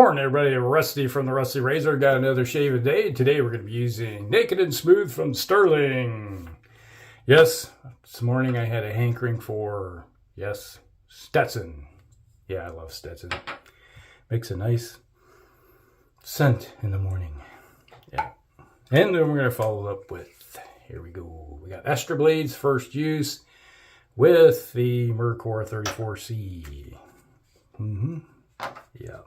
morning, everybody. Rusty from the Rusty Razor. Got another shave a day. Today we're going to be using Naked and Smooth from Stirling. Yes, this morning I had a hankering for, yes, Stetson. Yeah, I love Stetson. Makes a nice scent in the morning. Yeah. And then we're going to follow up with, here we go. We got Astra blades, first use with the Merkur 34C. Yeah.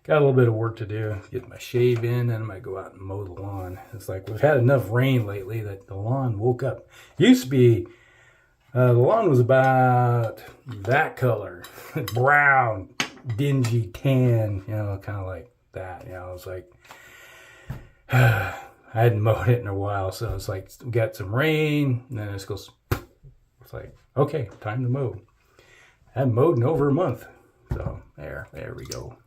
Got a little bit of work to do. Get my shave in, and I might go out and mow the lawn. It's like we've had enough rain lately that the lawn woke up. Used to be, the lawn was about that color. Brown, dingy tan, you know, kind of like that. You know, it's like, I hadn't mowed it in a while, so it's like, we got some rain, and then it just goes, it's like, okay, time to mow. I haven't mowed in over a month. So, there we go.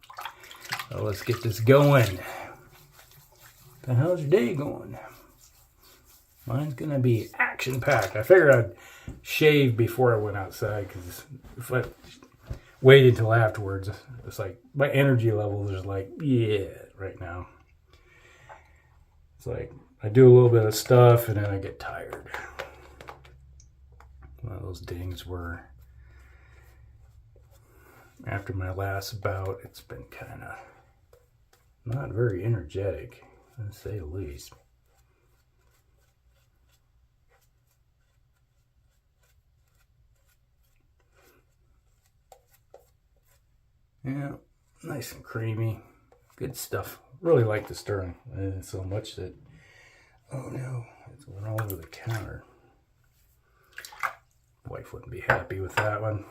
So let's get this going. So how's your day going? Mine's gonna be action-packed. I figured I'd shave before I went outside, because if I waited until afterwards, it's like my energy level is like, yeah, right now. It's like I do a little bit of stuff and then I get tired. One of those dings where after my last bout, it's been kind of not very energetic, to say the least. Yeah, nice and creamy. Good stuff. Really like the Stirling. So much that, oh no, it's went all over the counter. Wife wouldn't be happy with that one.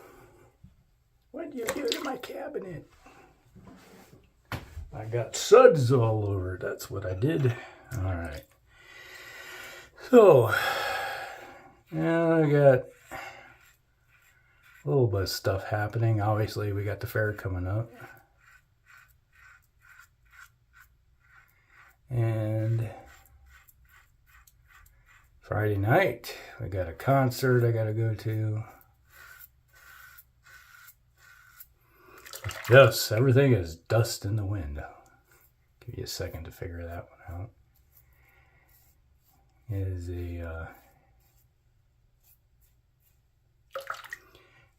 What did you do to my cabinet? I got suds all over. That's what I did. All right. So, yeah, I got a little bit of stuff happening. Obviously, we got the fair coming up. And Friday night, we got a concert I got to go to. Yes, everything is dust in the wind. Give you a second to figure that one out. It is a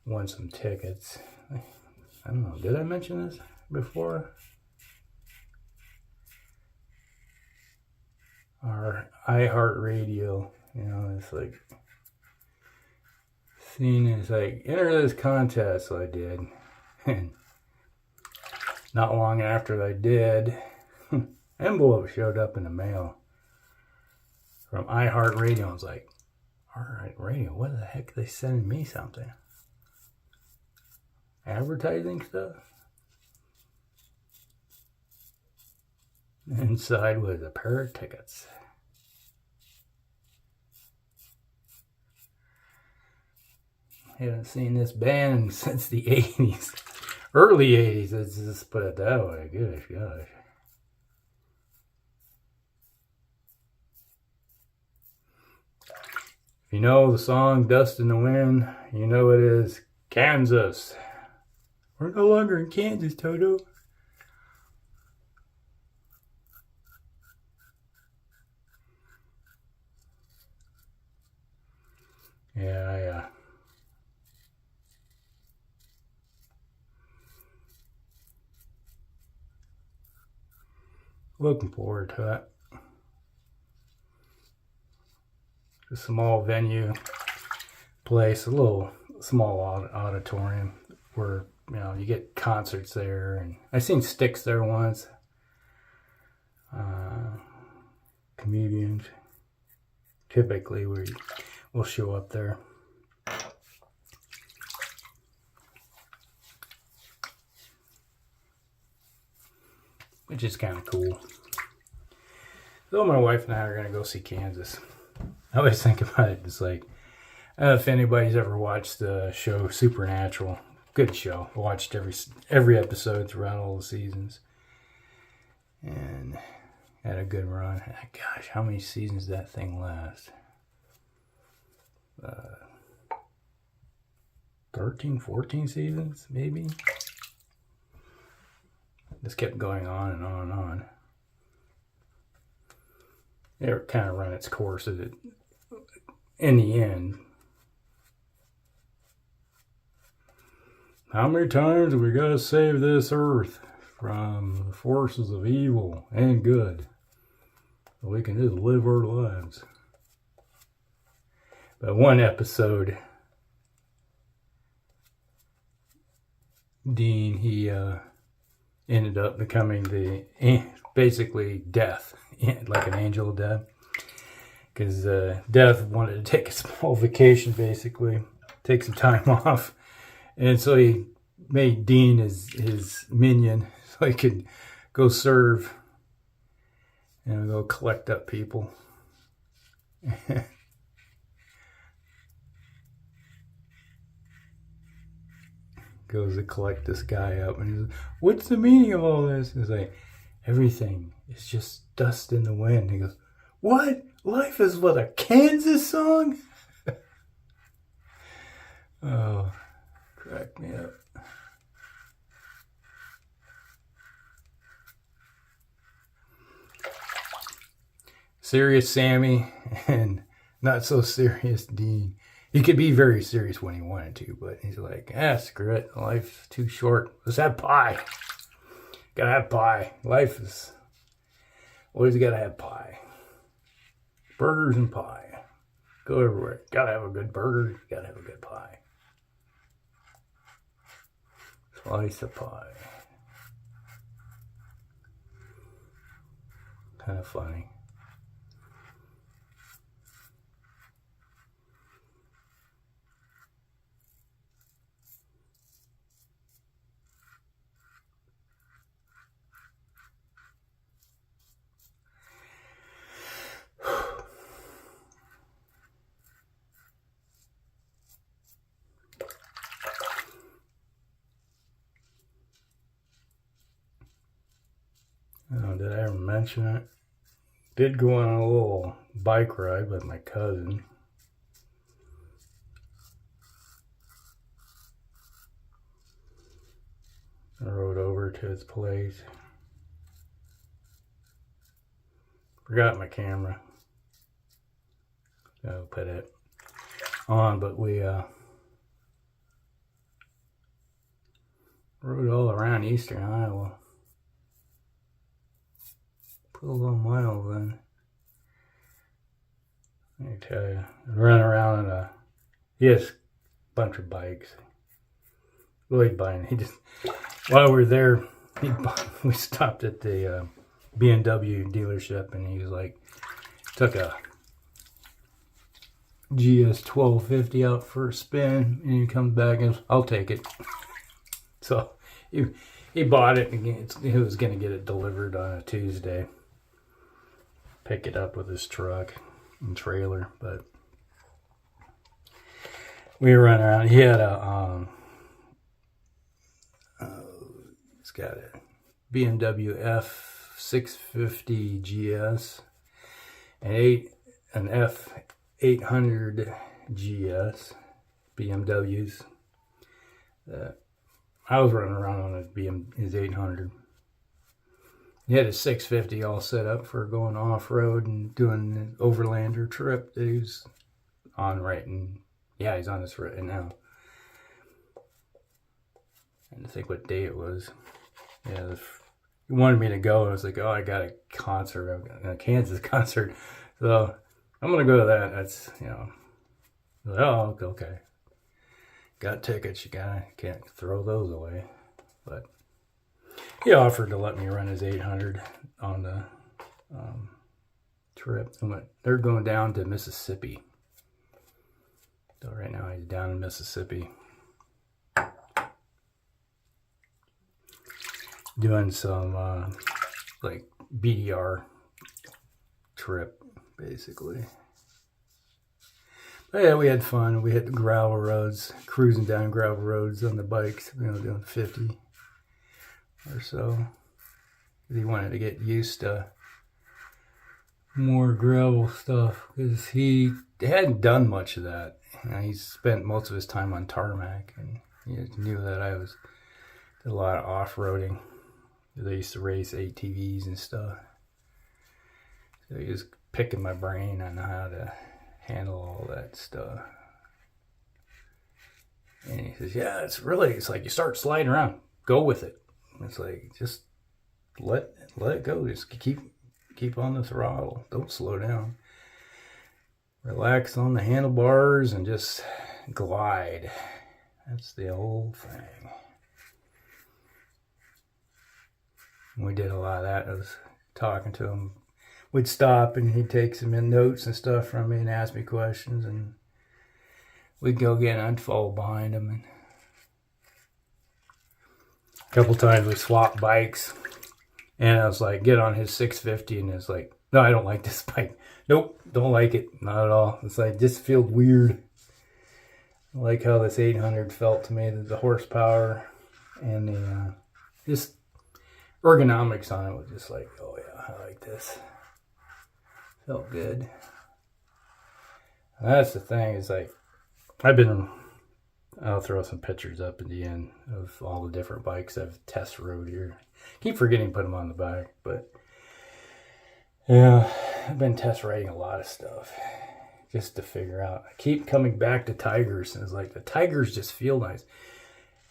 won some tickets. I don't know, did I mention this before? Our iHeartRadio, you know, it's like scene is like, enter this contest. So I did. And not long after I did, envelope showed up in the mail from iHeartRadio. I was like, iHeartRadio, what the heck are they sending me something? Advertising stuff? Inside was a pair of tickets. I haven't seen this band since the 80s. Early 80s, let's just put it that way. Gosh. If you know the song Dust in the Wind, you know it is Kansas. We're no longer in Kansas, Toto. Yeah. Looking forward to it. A small venue place, a little small auditorium where, you know, you get concerts there. And I've seen Styx there once. Comedians typically will show up there. Which is kind of cool. So my wife and I are going to go see Kansas. I always think about it, it's like, if anybody's ever watched the show Supernatural, good show. I watched every episode throughout all the seasons. And had a good run. Gosh, how many seasons did that thing last? 13, 14 seasons, maybe? Just kept going on and on and on. It kind of ran its course in the end. How many times have we got to save this earth from the forces of evil and good so we can just live our lives? But one episode, Dean, he ended up becoming basically death, like an angel of death. Because Death wanted to take a small vacation, basically, take some time off. And so he made Dean his minion so he could go serve and go collect up people. Goes to collect this guy up, and he's like, what's the meaning of all this? He's like, everything is just dust in the wind. He goes, what? Life is what, a Kansas song? Oh, crack me up. Serious Sammy and not so serious Dean. He could be very serious when he wanted to, but he's like, screw it. Life's too short. Let's have pie. Gotta have pie. Life is always gotta have pie. Burgers and pie. Go everywhere. Gotta have a good burger. Gotta have a good pie. Slice of pie. Kind of funny. Oh, did I ever mention it? Did go on a little bike ride with my cousin. I rode over to his place. Forgot my camera. I'll put it on, but we rode all around eastern Iowa. Put a little miles in. Let me tell you, run around in he has a bunch of bikes. Lloyd buying. He just, while we were there, we stopped at the BMW dealership, and he was like, took a GS 1250 out for a spin, and he comes back and goes, I'll take it. So he bought it, and he was going to get it delivered on a Tuesday. Pick it up with his truck and trailer, but we were running around. He had he's got a BMW F650 GS and an F800 GS BMWs. I was running around on his 800. He had his 650 all set up for going off-road and doing an overlander trip that he was on he's on this right now. And I think what day it was. Yeah, he wanted me to go. I was like, I got a concert, a Kansas concert. So I'm going to go to that. That's, okay. Got tickets. You can't throw those away. But he offered to let me run his 800 on the trip. They're going down to Mississippi. So right now he's down in Mississippi. Doing some like BDR trip, basically. But yeah, we had fun. We hit the gravel roads, cruising down gravel roads on the bikes, doing 50 or so. He wanted to get used to more gravel stuff because he hadn't done much of that. He spent most of his time on tarmac, and he knew that I did a lot of off-roading. They used to race ATVs and stuff. So he was picking my brain on how to handle all that stuff. And he says, yeah, it's like you start sliding around. Go with it. It's like, just let it go. Just keep on the throttle. Don't slow down. Relax on the handlebars and just glide. That's the whole thing. We did a lot of that. I was talking to him. We'd stop and he'd take some notes and stuff from me and ask me questions, and we'd go again. I'd follow behind him. And a couple times we swapped bikes, and I was like, get on his 650, and it's like, no, I don't like this bike. Nope, don't like it. Not at all. It's like, just feels weird. I like how this 800 felt to me, the horsepower and the just ergonomics on it was just like, oh yeah, I like this. Felt good. And that's the thing, is like, I'll throw some pictures up at the end of all the different bikes I've test rode here. Keep forgetting to put them on the back, but yeah, I've been test riding a lot of stuff just to figure out. I keep coming back to Tigers, and it's like the Tigers just feel nice.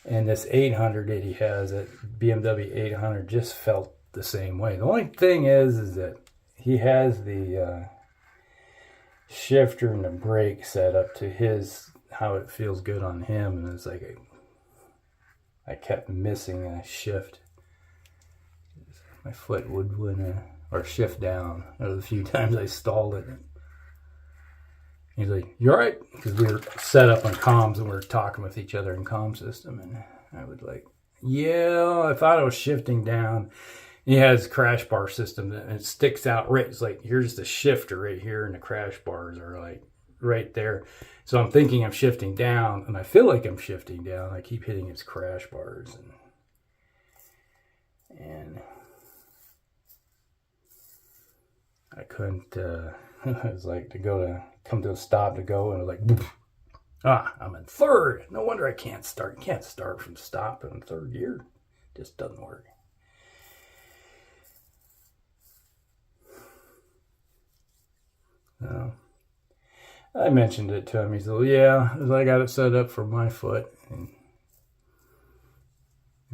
And this 800 that he has, that BMW 800, just felt the same way. The only thing is that he has the shifter and the brake set up to his, how it feels good on him. And it's like, I kept missing a shift. My foot would or shift down. There was a few times I stalled it. He's like, you all right? Because we were set up on comms and we were talking with each other in comm system. And I would like, yeah, I thought I was shifting down. He has a crash bar system and it sticks out right. It's like, here's the shifter right here, and the crash bars are like right there. So I'm thinking I'm shifting down, and I feel like I'm shifting down. I keep hitting his crash bars. And I couldn't, it was like come to a stop to go, and it was like, boof. I'm in third. No wonder I can't start. You can't start from stop in third gear. It just doesn't work. So I mentioned it to him. He said, well, yeah, I got it set up for my foot. And,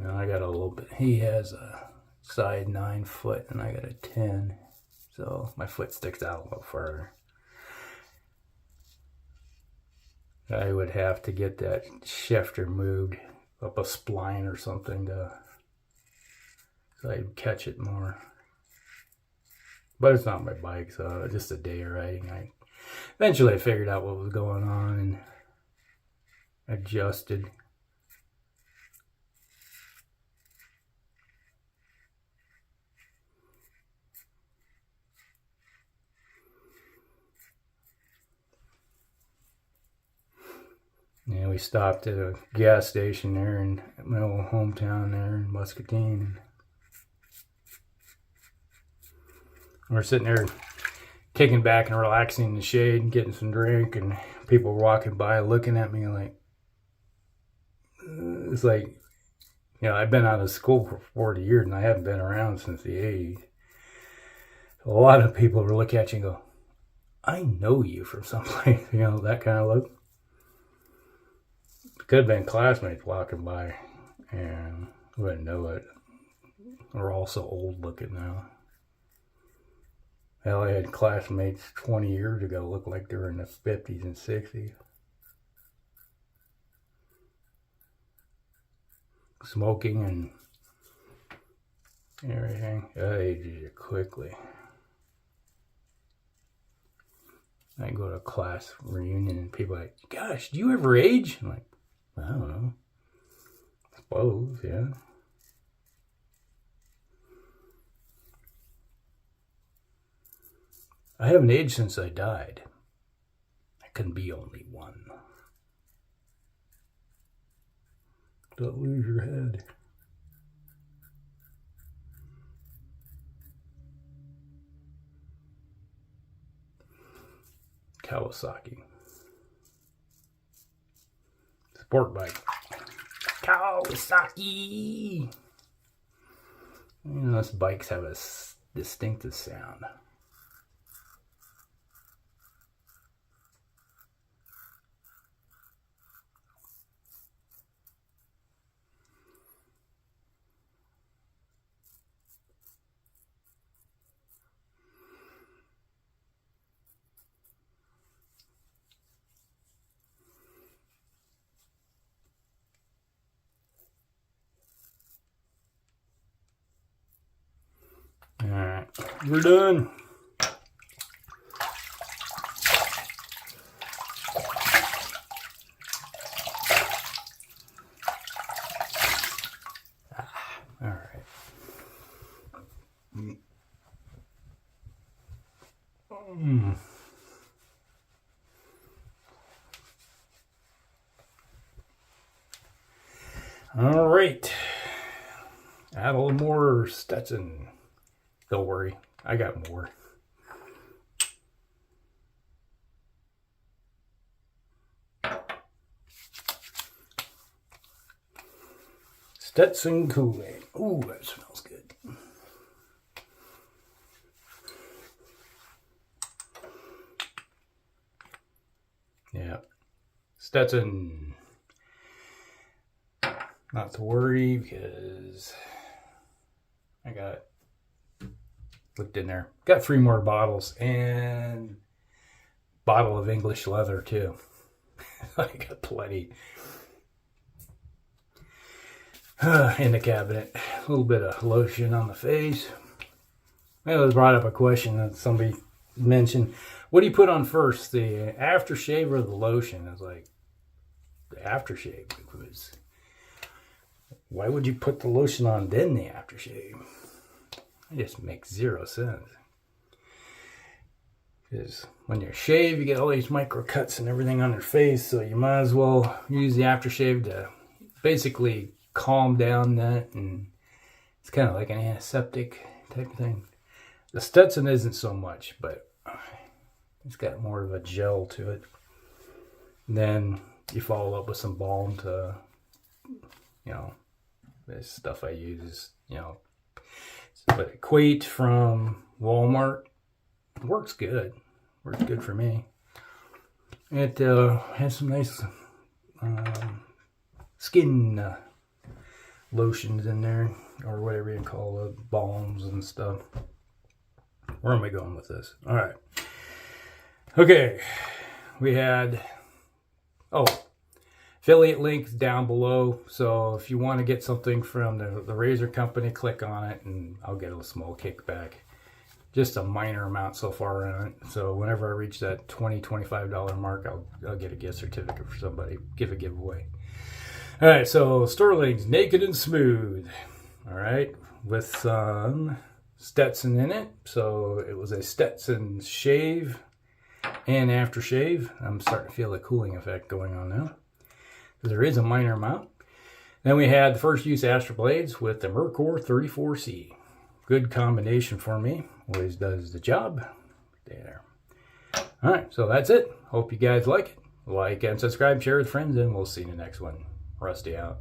I got a little bit. He has a side 9 foot, and I got a 10. So my foot sticks out a little further. I would have to get that shifter moved up a spline or something so I'd catch it more. But it's not my bike, so just a day of riding. Eventually I figured out what was going on and adjusted. Yeah, we stopped at a gas station there in my old hometown there in Muscatine. We're sitting there kicking back and relaxing in the shade and getting some drink, and people were walking by looking at me like, it's like, I've been out of school for 40 years and I haven't been around since the 80s. A lot of people will look at you and go, I know you from someplace, that kind of look. Could have been classmates walking by and wouldn't know it. We're all so old looking now. Hell, I had classmates 20 years ago look like they were in the 50s and 60s. Smoking and everything. That ages you quickly. I go to a class reunion and people are like, gosh, do you ever age? I'm like, I don't know. I suppose, yeah. I haven't aged since I died. I can be only one. Don't lose your head. Kawasaki. Sport bike. Kawasaki. Most bikes have a distinctive sound. All right, we're done. All right. All right. Add a little more Stetson. Don't worry, I got more. Stetson cooling. Ooh, that smells good. Yeah, Stetson. Not to worry because I got looked in there. Got 3 more bottles and bottle of English leather too. I got plenty in the cabinet. A little bit of lotion on the face. I was brought up a question that somebody mentioned. What do you put on first, the aftershave or the lotion? I was like, the aftershave. Because why would you put the lotion on then the aftershave? It just makes 0 sense. Because when you shave, you get all these micro cuts and everything on your face, so you might as well use the aftershave to basically calm down that, and it's kind of like an antiseptic type of thing. The Stetson isn't so much, but it's got more of a gel to it. And then you follow up with some balm to, you know, this stuff I use is, you know, but Equate from Walmart works good. Works good for me. It has some nice skin lotions in there, or whatever you call it, balms and stuff. Where am I going with this? All right. Okay. We had, affiliate links down below. So if you want to get something from the razor company, click on it and I'll get a small kickback. Just a minor amount so far on it. So whenever I reach that $20-25 mark, I'll get a gift certificate for somebody, give a giveaway. All right, so Stirling's Naked and Smooth. All right, with some Stetson in it. So it was a Stetson shave and aftershave. I'm starting to feel the cooling effect going on now. There is a minor amount. Then we had the first use Astra blades with the Merkur 34C. Good combination for me. Always does the job. There. All right, so that's it. Hope you guys like it. Like and subscribe, share with friends, and we'll see you in the next one. Rusty out.